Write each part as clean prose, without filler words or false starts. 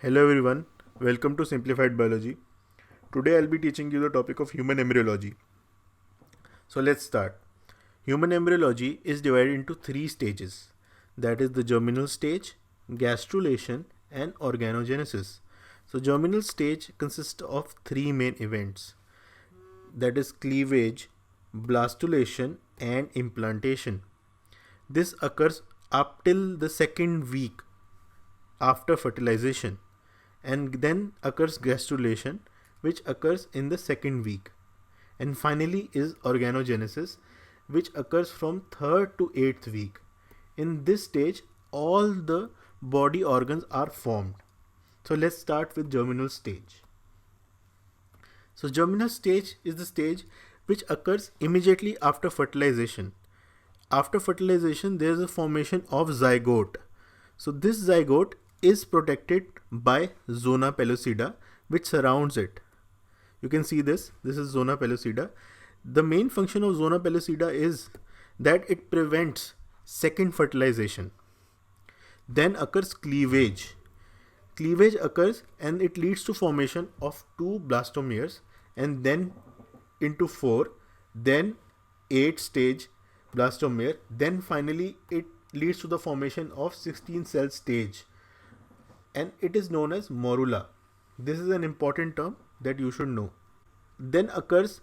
Hello everyone, welcome to Simplified Biology. Today I'll be teaching you the topic of human embryology. So let's start. Human embryology is divided into three stages, that is the germinal stage, gastrulation, and organogenesis. So germinal stage consists of three main events, that is cleavage, blastulation, and implantation. This occurs up till the second week after fertilization, and then occurs gastrulation, which occurs in the second week, and finally is organogenesis, which occurs from third to eighth week. In this stage all the body organs are formed. So let's start with germinal stage. So germinal stage is the stage which occurs immediately after fertilization. After fertilization there is a formation of zygote. So this zygote is protected by zona pellucida which surrounds it. You can see this is zona pellucida. The main function of zona pellucida is that it prevents second fertilization. Then occurs cleavage. Cleavage occurs and it leads to formation of two blastomeres and then into 4, then 8 stage blastomere, then finally it leads to the formation of 16 cell stage, and it is known as morula. This is an important term that you should know. Then occurs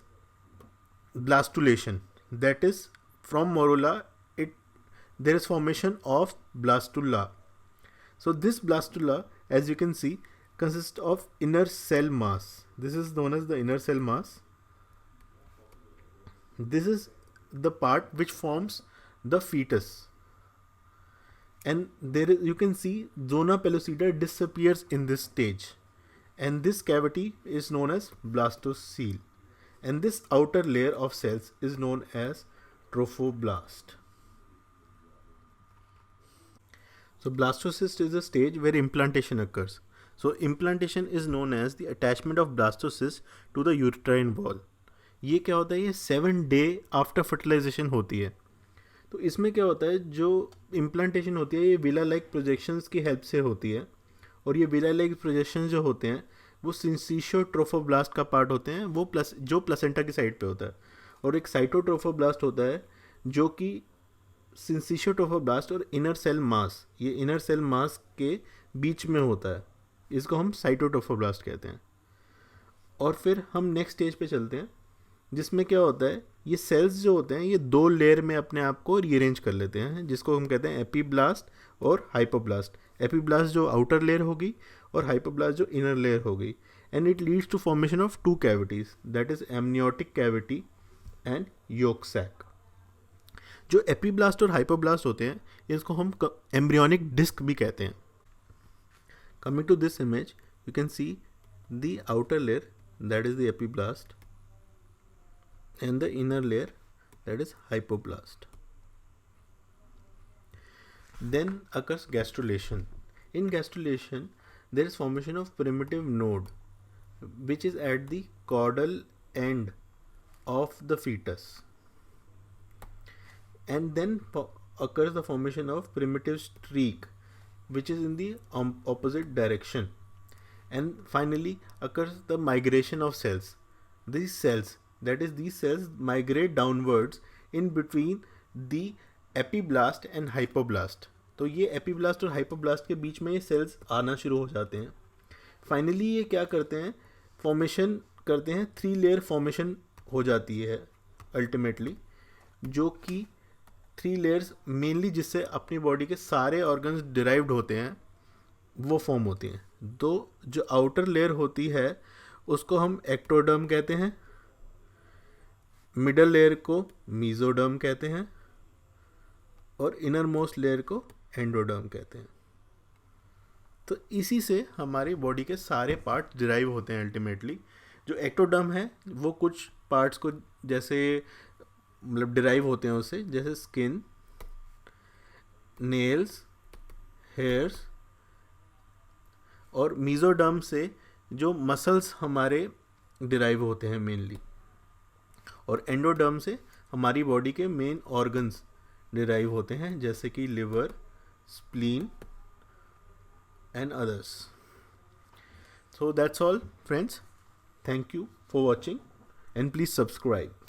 blastulation, that is from morula there is formation of blastula. So this blastula, as you can see, consists of inner cell mass. This is known as the inner cell mass. This is the part which forms the fetus, and there is, you can see zona pellucida disappears in this stage, and this cavity is known as blastocoele, and this outer layer of cells is known as trophoblast. So blastocyst is a stage where implantation occurs. So implantation is known as the attachment of blastocyst to the uterine wall. ये क्या होता है, ये 7 day after fertilisation होती है. तो इसमें क्या होता है, जो इम्प्लांटेशन होती है ये विला लाइक प्रोजेक्शंस की हेल्प से होती है, और ये विला लाइक प्रोजेक्शंस जो होते हैं वो सिंसिशियो ट्रोफोब्लास्ट का पार्ट होते हैं, वो जो प्लेसेंटा की साइड पे होता है, और एक साइटोट्रोफोब्लास्ट होता है जो कि सिंसिशियो ट्रोफोब्लास्ट और इनर सेल मास, ये इनर सेल मास के बीच में होता है, इसको हम साइटोट्रोफोब्लास्ट कहते हैं. और फिर हम नेक्स्ट स्टेज पे चलते हैं, जिसमें क्या होता है, ये सेल्स जो होते हैं ये 2 लेयर में अपने आप को रीअरेंज कर लेते हैं, जिसको हम कहते हैं एपीब्लास्ट और हाइपोब्लास्ट. एपीब्लास्ट जो आउटर लेयर होगी और हाइपोब्लास्ट जो इनर लेयर होगी, and it leads to formation of 2 cavities, that is amniotic cavity and yolk sac. जो एपीब्लास्ट और हाइपोब्लास्ट होते हैं इसको हम एम्ब्रियोनिक डिस्क भी कहते हैं. Coming to this image, you can see the outer layer, that is the epiblast, and the inner layer, that is hypoblast. Then occurs gastrulation. In gastrulation there is formation of primitive node which is at the caudal end of the fetus, and then occurs the formation of primitive streak which is in the opposite direction, and finally occurs the migration of cells. These cells, that is these cells migrate downwards in between the epiblast and hypoblast. तो ये epiblast और hypoblast के बीच में ये sales आना शुरू हो जाते हैं. फाइनली ये क्या करते हैं, फॉर्मेशन करते हैं, 3 लेयर फॉर्मेशन हो जाती है अल्टीमेटली, जो कि 3 लेयर्स मेनली जिससे अपनी बॉडी के सारे ऑर्गन्स डिराइव्ड होते हैं वो फॉर्म होती हैं. तो जो आउटर लेयर होती है उसको हम एक्टोडर्म कहते हैं, मिडल लेयर को मीजोडर्म कहते हैं, और इनर मोस्ट लेयर को एंडोडर्म कहते हैं. तो इसी से हमारी बॉडी के सारे पार्ट डिराइव होते हैं अल्टीमेटली. जो एक्टोडर्म है वो कुछ पार्ट्स को जैसे मतलब डिराइव होते हैं उससे, जैसे स्किन, नेल्स, हेयर्स, और मीजोडर्म से जो मसल्स हमारे डिराइव होते हैं मेनली, और एंडोडर्म से हमारी बॉडी के मेन ऑर्गन्स डिराइव होते हैं, जैसे कि liver, spleen and others. So that's all, friends. Thank you for watching and please subscribe.